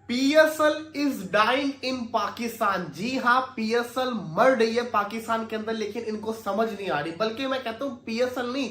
PSL is dying in Pakistan. जी हाँ, PSL मर रही है पाकिस्तान के अंदर, लेकिन इनको समझ नहीं आ रही। बल्कि मैं कहता हूं पीएसएल नहीं,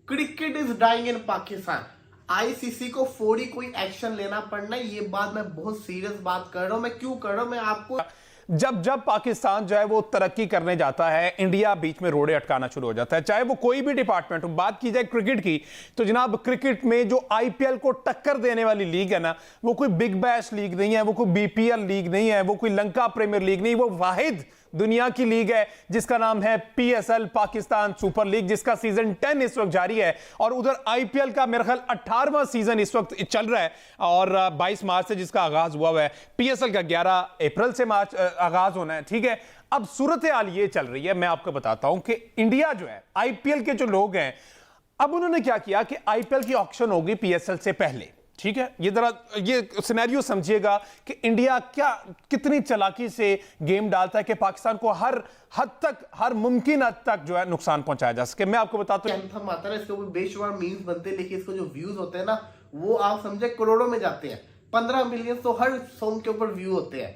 cricket is dying in Pakistan. ICC को फौरी कोई एक्शन लेना पड़ना है। ये बात मैं बहुत सीरियस बात कर रहा हूं। मैं क्यों कर रहा हूं, मैं आपको जब जब पाकिस्तान जो है वो तरक्की करने जाता है, इंडिया बीच में रोड़े अटकाना शुरू हो जाता है। चाहे वो कोई भी डिपार्टमेंट हो। बात की जाए क्रिकेट की, तो जनाब क्रिकेट में जो आईपीएल को टक्कर देने वाली लीग है ना, वो कोई बिग बैश लीग नहीं है, वो कोई बीपीएल लीग नहीं है, वो कोई लंका प्रीमियर लीग नहीं, वो वाहिद दुनिया की लीग है जिसका नाम है पीएसएल, पाकिस्तान सुपर लीग, जिसका सीजन 10 इस वक्त जारी है। और उधर आईपीएल का मेरे ख्याल 18वां सीजन इस वक्त चल रहा है और 22 मार्च से जिसका आगाज हुआ है। पीएसएल का 11 अप्रैल से मार्च आगाज होना है। ठीक है, अब सूरत हाल ये चल रही है, मैं आपको बताता हूं कि इंडिया जो है, आईपीएल के जो लोग हैं, अब उन्होंने क्या किया कि आईपीएल की ऑक्शन होगी पीएसएल से पहले। ठीक है, ये जरा ये सिनेरियो समझिएगा कि इंडिया कितनी चालाकी से गेम डालता है कि पाकिस्तान को हर हद तक, हर मुमकिन हद तक जो है नुकसान पहुंचाया जा सके। मैं आपको बताता हूं, एंथम आता है, इसके ऊपर बेशुमार मीम्स बनते हैं, लेकिन इसको जो व्यूज होते हैं ना, वो आप समझे करोड़ों में जाते हैं। 15 मिलियन तो हर सॉन्ग के ऊपर व्यू होते हैं,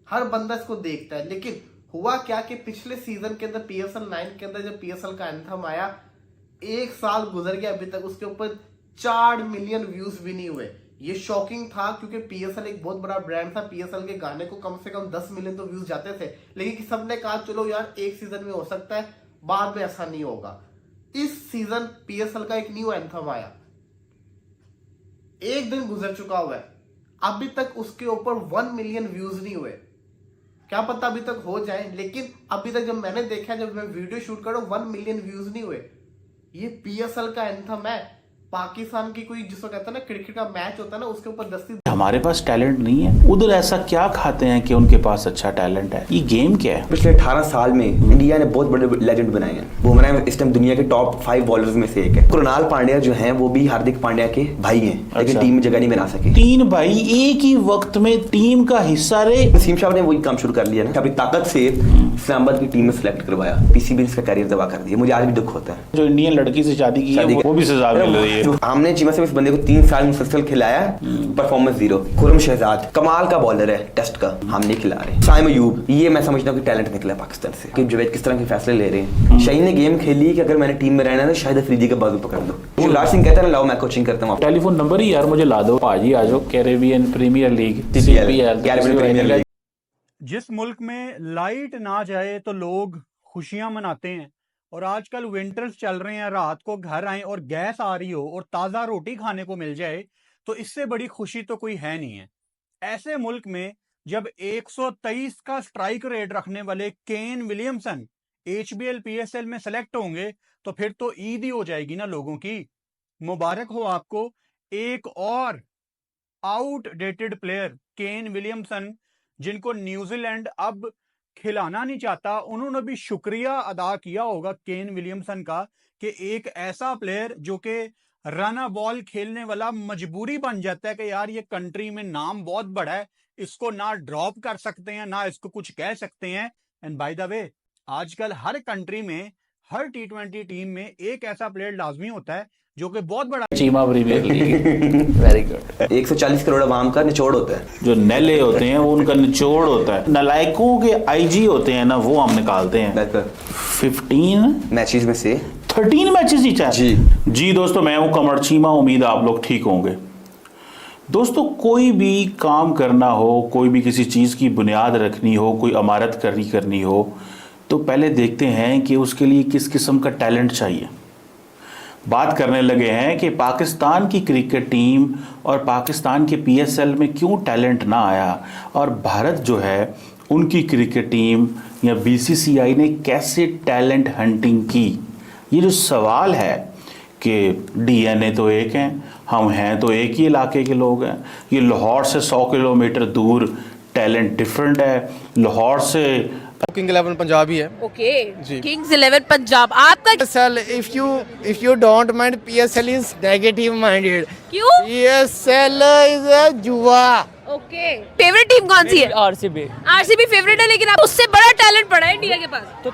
हर बंदा इसको देखता है। लेकिन हुआ क्या कि पिछले सीजन के अंदर पीएसएल 9 के अंदर जब पीएसएल का एंथम आया, 1 साल गुजर गया, अभी तक उसके ऊपर 4 मिलियन व्यूज भी नहीं हुए। ये शॉकिंग था क्योंकि पीएसएल एक बहुत बड़ा ब्रांड था। पीएसएल के गाने को कम से कम 10 मिलियन तो व्यूज जाते थे, लेकिन सबने कहा चलो यार एक सीजन में हो सकता है, बाद में ऐसा नहीं होगा। इस सीजन पीएसएल का एक न्यू एंथम आया, 1 दिन गुजर चुका हुआ है, अभी तक उसके ऊपर 1 मिलियन व्यूज नहीं हुए। क्या पता अभी तक हो जाए, लेकिन अभी तक जब मैंने देखा, जब मैं वीडियो शूट कर रहा हूं, 1 मिलियन व्यूज नहीं हुए। ये पीएसएल का एंथम है। पाकिस्तान की कोई जिसको कहता है ना क्रिकेट का मैच होता है ना, उसके ऊपर 10 हमारे पास टैलेंट नहीं है, उधर ऐसा क्या खाते हैं कि उनके पास अच्छा टैलेंट है। ये गेम क्या है? पिछले 18 साल में इंडिया ने बहुत बड़े लेजेंड बनाए हैं। बुमराह इस टाइम दुनिया के टॉप 5 बॉलर्स में से एक है। कृणाल पांड्या जो हैं वो भी हार्दिक पांड्या के भाई हैं, लेकिन टीम में जगह नहीं बना सके। 3 भाई एक ही वक्त में टीम का हिस्सा रहे। वसीम साहब ने वही काम शुरू कर लिया ना, अपनी ताकत से इस्लामाबाद की टीम में सिलेक्ट करवाया, पीसीबी ने इसका करियर तबाह कर दिया। मुझे आज भी दुख होता है। जो इंडियन लड़की से शादी की है वो भी सजा मिल रही है। हमने चीमा से इस बंदे को 3 साल मुसलसल खिलाया, परफॉर्मेंस 0। खुरम शहजाद कमाल का बॉलर है, टेस्ट का हम नहीं खिला रहे। साइम अयूब, ये मैं समझता हूँ कि टैलेंट निकला पाकिस्तान से। कि जावेद किस तरह के फैसले ले रहे हैं। शाहीन ने गेम खेली कि अगर मैंने टीम में रहना है तो शाहिद अफरीदी का बाजू पकड़ दो। युवराज सिंह कहता है ना, लाओ मैं कोचिंग करता हूँ। टेलीफोन नंबर ही यार मुझे ला दो, भाजी आ जाओ। Caribbean premier league, CPL। जिस मुल्क में लाइट ना जाए तो लोग खुशियां मनाते हैं, और आजकल विंटर्स चल रहे हैं, रात को घर आए और गैस आ रही हो और ताज़ा रोटी खाने को मिल जाए, तो इससे बड़ी खुशी तो कोई है नहीं है। ऐसे मुल्क में जब 123 का स्ट्राइक रेट रखने वाले केन विलियमसन एचबीएल पीएसएल में सेलेक्ट होंगे, तो फिर तो ईद ही हो जाएगी ना लोगों की। मुबारक हो आपको। एक और आउटडेटेड प्लेयर केन विलियमसन, जिनको न्यूजीलैंड अब खिलाना नहीं चाहता, उन्होंने भी शुक्रिया अदा किया होगा केन विलियमसन का कि एक ऐसा प्लेयर जो कि रन बॉल खेलने वाला मजबूरी बन जाता है कि यार ये कंट्री में नाम बहुत बड़ा है, इसको ना ड्रॉप कर सकते हैं ना इसको कुछ कह सकते हैं। एंड बाय द वे, आजकल हर कंट्री में, हर T20 टीम में एक ऐसा प्लेयर लाजमी होता है जो कि बहुत बड़ा Cheema premier league. Very good. 140 crore आवाम का निचोड़ होता है। जो नैले होते हैं वो उनका निचोड़ होता है। नलायकों के आईजी होते हैं ना, वो हम निकालते हैं। 15 मैचेस में से 13 मैचेस जीता है। जी दोस्तों, मैं हूं कमर चीमा, उम्मीद आप लोग ठीक होंगे। दोस्तों, कोई भी काम करना हो, कोई भी किसी चीज़ की बुनियाद रखनी हो, कोई इमारत करनी हो, तो पहले देखते हैं कि उसके लिए किस किस्म का टैलेंट चाहिए। बात करने लगे हैं कि पाकिस्तान की क्रिकेट टीम और पाकिस्तान के पीएसएल में क्यों टैलेंट ना आया, और भारत जो है उनकी क्रिकेट टीम या बीसीसीआई ने कैसे टैलेंट हंटिंग की। ये जो सवाल है कि डीएनए तो एक हैं, हम हैं तो एक ही इलाके के लोग हैं, ये लाहौर से 100 किलोमीटर दूर टैलेंट डिफरेंट है। लाहौर से किंग 11 पंजाब ही है। ओके, किंग्स 11 पंजाब आपका। PSL, if you don't mind, PSL is negative minded. क्यों? PSL is a जुआ। ओके, फेवरेट टीम कौन सी है? आरसीबी। आरसीबी फेवरेट है, लेकिन आप उससे बड़ा टैलेंट पड़ा है इंडिया के पास। तो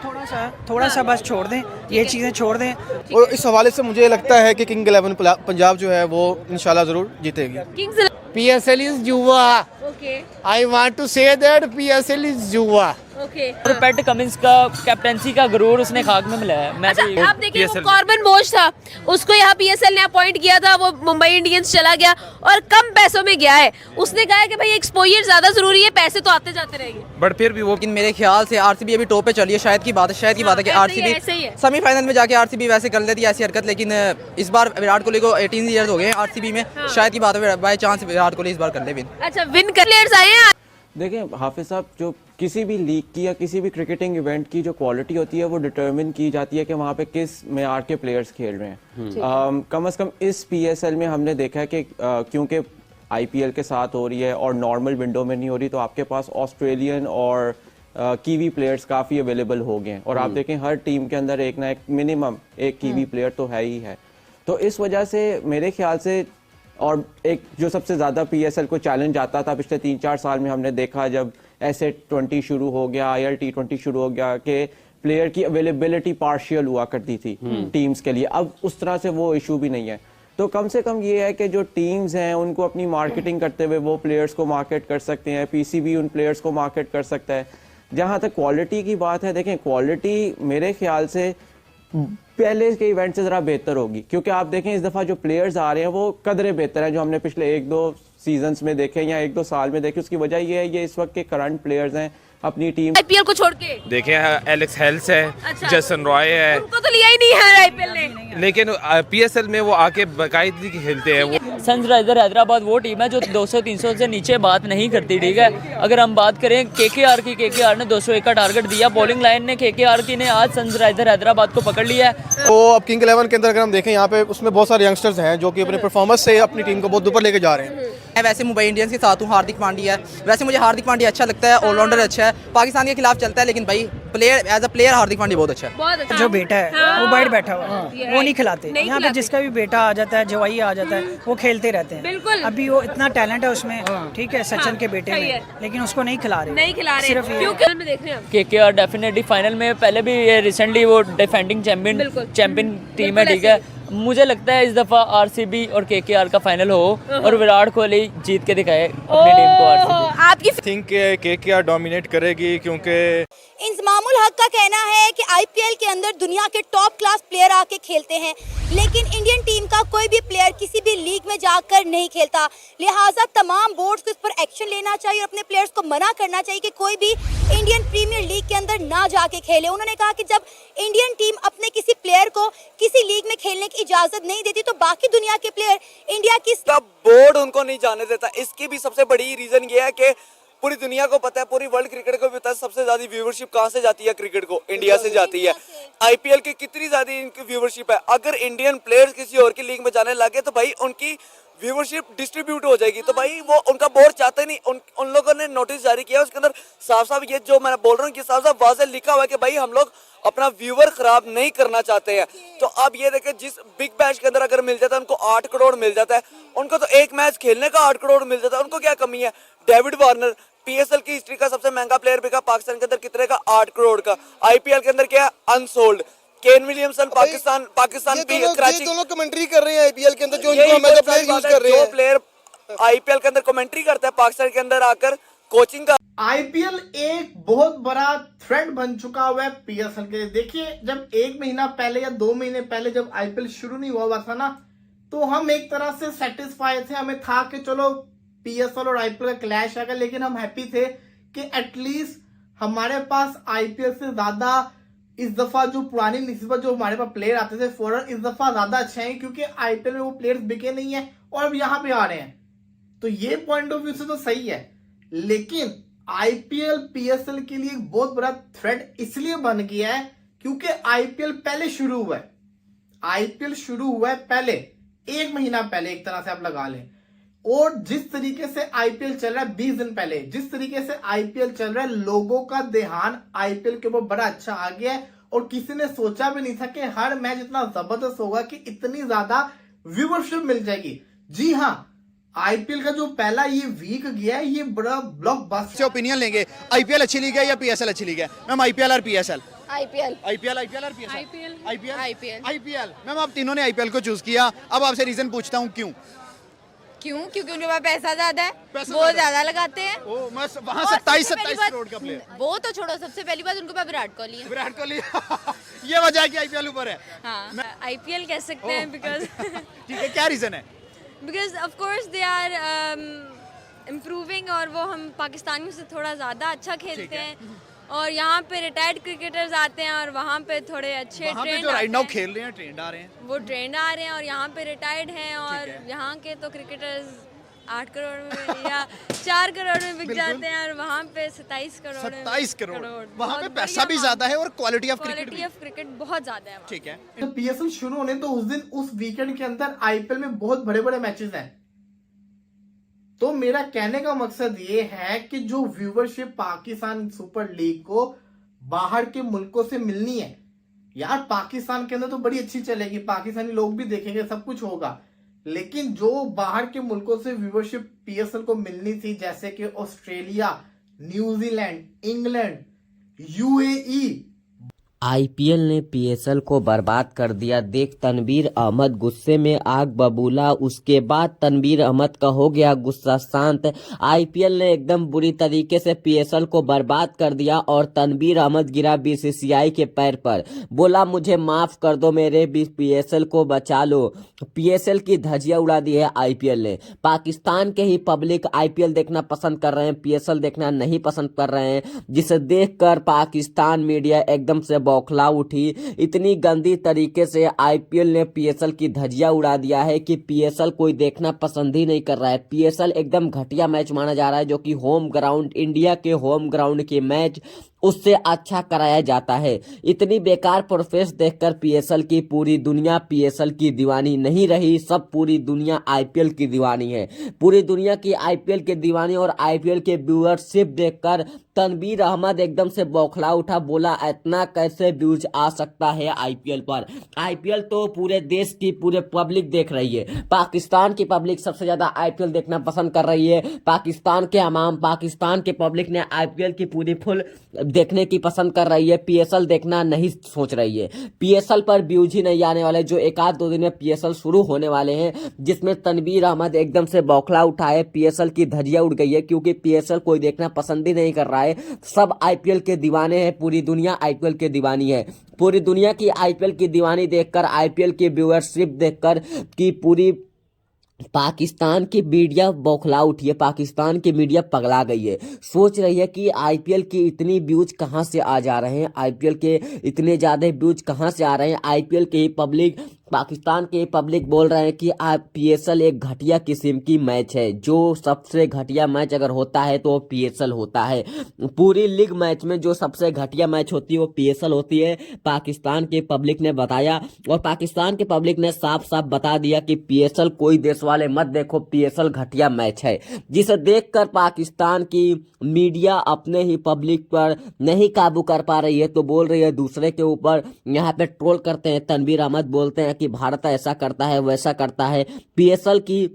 थोड़ा सा बस छोड़ दें, ये चीजें छोड़ दें। और इस हवाले से मुझे लगता है कि किंग 11 पंजाब जो है वो इंशाल्लाह जरूर जीतेगी। Kings PSL is Juva. Okay I want to say that PSL is Juva. Okay और पैट कमिंस का कैप्टेंसी का गरूर उसने खाक में मिलाया। मैं अच्छा तो आप देखिए वो कॉर्बन बोश था, उसको यहाँ पीएसएल ने अपॉइंट किया था, वो मुंबई इंडियंस चला गया और कम पैसों में गया है। उसने कहा है कि भाई एक्सपोजर ज्यादा जरूरी है, पैसे तो आते जाते रहेंगे। बट फिर भी वो, लेकिन मेरे ख्याल से आरसीबी अभी टॉप पे चली है, शायद की बात है, शायद की बात है कि ऐसे ही है, आरसीबी ऐसे ही है। सेमीफाइनल में जाके आरसीबी वैसे कर लेती है ऐसी हरकत, लेकिन इस बार विराट कोहली को 18 ईयर्स हो गए हैं आरसीबी में, शायद की बात है बाय चांस विराट कोहली इस बार कर ले विन। अच्छा विन कर प्लेयर्स आए हैं। देखें हाफिज साहब, जो किसी भी लीग की या किसी भी क्रिकेटिंग इवेंट की जो क्वालिटी होती है वो डिटरमिन की जाती है कि वहाँ पे किस मेयार के प्लेयर्स खेल रहे हैं। कम से कम इस पीएसएल में हमने देखा है कि क्योंकि आईपीएल के साथ हो रही है और नॉर्मल विंडो में नहीं हो रही, तो आपके पास ऑस्ट्रेलियन और कीवी प्लेयर्स काफ़ी अवेलेबल हो गए हैं। और आप देखें हर टीम के अंदर एक ना एक मिनिमम एक कीवी प्लेयर तो है ही है। तो इस वजह से मेरे ख्याल से, और एक जो सबसे ज़्यादा पीएसएल को चैलेंज आता था पिछले 3-4 साल में, हमने देखा जब ऐसे20 शुरू हो गया, IL T20 शुरू हो गया कि प्लेयर की अवेलेबिलिटी पार्शियल हुआ करती थी टीम्स के लिए। अब उस तरह से वो इशू भी नहीं है। तो कम से कम ये है कि जो टीम्स हैं उनको अपनी मार्केटिंग करते हुए वो प्लेयर्स को मार्केट कर सकते हैं, पीसीबी उन प्लेयर्स को मार्केट कर सकता है। जहाँ तक क्वालिटी की बात है, देखें क्वालिटी मेरे ख्याल से पहले के इवेंट से ज़रा बेहतर होगी, क्योंकि आप देखें इस दफ़ा जो प्लेयर्स आ रहे हैं वो कदरे बेहतर हैं जो हमने पिछले 1-2 सीजन्स में देखे या 1-2 साल में देखे। उसकी वजह ये है, ये इस वक्त के करंट प्लेयर्स हैं अपनी टीम। आईपीएल को छोड़ के देखें एलेक्स हेल्स है, अच्छा। जसन रॉय है, उनको तो लिया ही नहीं है आईपीएल ने, लेकिन पीएसएल में वो आके बाकायदगी खेलते हैं। वो सनराइजर हैदराबाद वो टीम है जो 200-300 से नीचे बात नहीं करती, ठीक है। अगर हम बात करें केकेआर की, केकेआर ने 201 का टारगेट दिया, बॉलिंग लाइन ने केकेआर की ने आज सनराइजर हैदराबाद को पकड़ लिया है। तो अब किंग 11 के अंदर अगर हम देखें यहाँ पे उसमें बहुत सारे यंगस्टर्स हैं जो कि अपने परफॉर्मेंस से अपनी टीम को बहुत ऊपर लेके जा रहे हैं। मैं वैसे मुंबई इंडियंस के साथ हूँ, हार्दिक पांड्या है, वैसे मुझे हार्दिक पांड्या अच्छा लगता है, ऑलराउंडर अच्छा है, पाकिस्तान के खिलाफ चलता है, लेकिन भाई player as a player Hardik Pandya बहुत अच्छा है। बहुत अच्छा। जो बेटा है वो बाहर बैठा हुआ है, वो नहीं खिलाते। नहीं यहाँ पे खिलाते। जिसका भी बेटा आ जाता है, जवाई आ जाता है, वो खेलते रहते हैं। बिल्कुल। अभी वो इतना टैलेंट है उसमें, ठीक है, सचिन के बेटे सही है। में, लेकिन उसको नहीं खिला रहे, नहीं खिला रहे सिर्फ ये क्योंकि में देख रहे हैं हम। केकेआर डेफिनेटली फाइनल में, पहले भी रिसेंटली वो डिफेंडिंग बिल्कुल। चैंपियन टीम है, बिल्कुल ठीक है। मुझे लगता है इस दफा आरसीबी और केकेआर का फाइनल हो और विराट कोहली जीत के दिखाए अपनी टीम को आरसीबी। आपकी थिंक केकेआर डोमिनेट करेगी, क्योंकि इंजमामुल हक का कहना है कि आईपीएल के अंदर दुनिया के टॉप क्लास प्लेयर आके खेलते हैं, लेकिन इंडियन टीम का कोई भी प्लेयर किसी भी लीग में जाकर नहीं खेलता। लिहाजा तमाम बोर्ड्स को इस पर एक्शन लेना चाहिए और अपने प्लेयर्स को मना करना चाहिए कि कोई भी इंडियन प्रीमियर लीग के अंदर ना जाके खेले। उन्होंने कहा कि जब इंडियन टीम अपने किसी प्लेयर को किसी लीग में खेलने की इजाजत नहीं देती तो बाकी दुनिया के प्लेयर इंडिया की बोर्ड उनको नहीं जाने देता। इसकी भी सबसे बड़ी रीजन ये है कि पूरी दुनिया को पता है, पूरी वर्ल्ड क्रिकेट को भी पता है सबसे ज्यादा व्यूवरशिप कहाँ से जाती है क्रिकेट को, इंडिया से जाती है। आईपीएल की कितनी ज्यादा इनकी व्यूवरशिप है, अगर इंडियन प्लेयर्स किसी और की लीग में जाने लगे तो भाई उनकी व्यूवरशिप डिस्ट्रीब्यूट हो जाएगी। तो भाई वो उनका बोर्ड चाहते नहीं, उन लोगों ने नोटिस जारी किया, उसके अंदर साफ साफ ये जो मैं बोल रहा हूँ कि साफ साफ वाज़ेह लिखा हुआ है कि भाई हम लोग अपना व्यूवर खराब नहीं करना चाहते हैं। तो अब ये देखें, जिस बिग बैश के अंदर अगर मिल जाता है उनको 8 करोड़ मिल जाता है, उनको तो एक मैच खेलने का 8 करोड़ मिल जाता है, उनको क्या कमी है। डेविड वार्नर पीएसएल की हिस्ट्री का सबसे महंगा प्लेयर बिका पाकिस्तान के अंदर कितने का, 8 करोड़ का। आईपीएल के अंदर क्या है, unsold. Kane Williamson Pakistan Karachi दोनों कमेंट्री कर रहे हैं आईपीएल के अंदर, जो यही इनको बहुत प्लेयर सारी यूज बात है, कर रहे जो हैं। प्लेयर आईपीएल के अंदर कमेंट्री करता है पाकिस्तान के अंदर आकर कोचिंग का। आईपीएल एक बहुत बड़ा थ्रेड बन चुका हुआ है पीएसएल के लिए। देखिए, जब 1 महीना पहले या 2 महीने पहले जब आईपीएल शुरू नहीं हुआ था ना, तो हम एक तरह से सेटिस्फाई थे। हमें था कि चलो पीएसएल और आईपीएल का क्लैश आएगा, लेकिन हम हैप्पी थे कि एटलीस्ट हमारे पास आईपीएल से ज्यादा इस दफा जो पुरानी निस्बत जो हमारे पास प्लेयर आते थे फॉरन, इस दफा ज्यादा अच्छे हैं, क्योंकि आईपीएल में वो प्लेयर्स बिके नहीं है और अब यहाँ पे आ रहे हैं। तो ये पॉइंट ऑफ व्यू से तो सही है, लेकिन आईपीएल पीएसएल के लिए एक बहुत बड़ा थ्रेड इसलिए बन गया है क्योंकि आईपीएल पहले शुरू हुआ है। आईपीएल शुरू हुआ है पहले 1 महीना पहले, एक तरह से आप लगा लें। और जिस तरीके से आईपीएल चल रहा है 20 दिन पहले, जिस तरीके से आईपीएल चल रहा है, लोगों का ध्यान आईपीएल के ऊपर बड़ा अच्छा आ गया है। और किसी ने सोचा भी नहीं था कि हर मैच इतना जबरदस्त होगा कि इतनी ज्यादा व्यूवरशिप मिल जाएगी। जी हाँ, आईपीएल का जो पहला ये वीक गया है, ये बड़ा ब्लॉकबस्टर। ओपिनियन लेंगे, आईपीएल अच्छी लीग है या पीएसएल अच्छी लीग है? मैम आईपीएल और पीएसएल? आईपीएल आईपीएल आईपीएल और पीएसएल? IPL IPL. मैम आप तीनों ने आईपीएल को चूज किया, अब आपसे रीजन पूछता हूँ क्यों? क्यों? क्योंकि उनके पास पैसा ज्यादा है, पैसा वो ज्यादा लगाते हैं। ओ बस वहाँ और 27 सबसे पहली 27 बात- करोड़ का प्लेयर वो तो छोड़ो, सबसे पहली बात उनके पास विराट कोहली है। विराट कोहली ये वजह है कि आईपीएल ऊपर है। हाँ, आईपीएल कह सकते हैं बिकॉज ठीक है, क्या रीजन है? Because of course they are improving और वो हम पाकिस्तानियों से थोड़ा ज़्यादा अच्छा खेलते हैं और यहाँ पे रिटायर्ड क्रिकेटर्स आते हैं और वहाँ पे थोड़े अच्छे वहाँ पे ट्रेंड जो राइट नाउ खेल रहे हैं, ट्रेंड आ रहे हैं। वो ट्रेंड आ रहे हैं और यहाँ पे रिटायर्ड हैं और यहाँ के तो क्रिकेटर्स 8 करोड़ में या 4 करोड़ में बिक जाते हैं और वहाँ पे 27 करोड़ 27 करोड़ वहाँ बहुत पे बढ़िया पैसा भी ज्यादा है और quality of cricket quality of cricket बहुत ज्यादा है वहाँ। ठीक है। तो पीएसएल शुरू होने तो उस दिन उस वीकेंड के अंदर आईपीएल में बहुत बड़े बड़े मैचेस हैं। तो मेरा कहने का मकसद ये है कि जो व्यूवरशिप पाकिस्तान सुपर लीग को बाहर के मुल्कों से मिलनी है यार, पाकिस्तान के अंदर तो बड़ी अच्छी चलेगी, पाकिस्तानी लोग भी देखेंगे, सब कुछ होगा, लेकिन जो बाहर के मुल्कों से व्यूवरशिप पीएसएल को मिलनी थी जैसे कि Australia, New Zealand, England, UAE, IPL ने पीएसएल को बर्बाद कर दिया। देख तनवीर अहमद गुस्से में आग बबूला, उसके बाद तनवीर अहमद का हो गया गुस्सा शांत। आईपीएल ने एकदम बुरी तरीके से पीएसएल को बर्बाद कर दिया और तनवीर अहमद गिरा बीसीसीआई के पैर पर, बोला मुझे माफ कर दो, मेरे पीएसएल को बचा लो। पीएसएल की धज्जियां उड़ा दी है आईपीएल ने। पाकिस्तान के ही पब्लिक आईपीएल देखना पसंद कर रहे हैं, पीएसएल देखना नहीं पसंद कर रहे हैं, जिसे देखकर पाकिस्तान मीडिया एकदम से बौखला उठी। इतनी गंदी तरीके से आईपीएल ने पीएसएल की धज्जियां उड़ा दिया है कि पीएसएल कोई देखना पसंद ही नहीं कर रहा है। पीएसएल एकदम घटिया मैच माना जा रहा है, जो कि होम ग्राउंड, इंडिया के होम ग्राउंड के मैच उससे अच्छा कराया जाता है। इतनी बेकार प्रोसेस देखकर पीएसएल की पूरी दुनिया पीएसएल की दीवानी नहीं रही, सब पूरी दुनिया आईपीएल की दीवानी है। पूरी दुनिया की आईपीएल के दीवानी और आईपीएल के व्यूअरशिप देखकर तनवीर अहमद एकदम से बौखला उठा, बोला इतना कैसे व्यूज आ सकता है आईपीएल पर। आईपीएल तो पूरे देश की पूरे पब्लिक देख रही है, पाकिस्तान की पब्लिक सबसे ज्यादा आईपीएल देखना पसंद कर रही है। पाकिस्तान के अवाम, पाकिस्तान के पब्लिक ने आईपीएल की पूरी फुल देखने की पसंद कर रही है, पीएसएल देखना नहीं सोच रही है। पीएसएल पर व्यूज ही नहीं आने वाले, जो एक आध दो दिन में पीएसएल शुरू होने वाले हैं, जिसमें तनवीर अहमद एकदम से बौखला उठा है, पीएसएल की धज्जियां उड़ गई है, क्योंकि पीएसएल कोई देखना पसंद ही नहीं कर रहा है। सब आईपीएल के दीवाने हैं, पूरी दुनिया आईपीएल के दीवानी है। पूरी दुनिया की आईपीएल की दीवानी देखकर, आईपीएल की व्यूअरशिप देखकर कि पूरी पाकिस्तान की मीडिया बौखला उठी है, पाकिस्तान की मीडिया पगला गई है, सोच रही है कि आईपीएल की इतनी व्यूज कहां से आ जा रहे हैं, आईपीएल के इतने ज्यादा व्यूज कहां से आ रहे हैं। आईपीएल के ही पब्लिक, पाकिस्तान के पब्लिक बोल रहे हैं कि पीएसएल एक घटिया किस्म की मैच है, जो सबसे घटिया मैच अगर होता है तो पीएसएल होता है। पूरी लीग मैच में जो सबसे घटिया मैच होती है वो पीएसएल होती है, पाकिस्तान के पब्लिक ने बताया। और पाकिस्तान के पब्लिक ने साफ साफ बता दिया कि पीएसएल कोई देश वाले मत देखो, पीएसएल घटिया मैच है, जिसे देखकर पाकिस्तान की मीडिया अपने ही पब्लिक पर नहीं काबू कर पा रही है, तो बोल रही है दूसरे के ऊपर। यहाँ पे ट्रोल करते हैं, तनवीर अहमद बोलते हैं कि भारत ऐसा करता है, वैसा करता है। पीएसएल की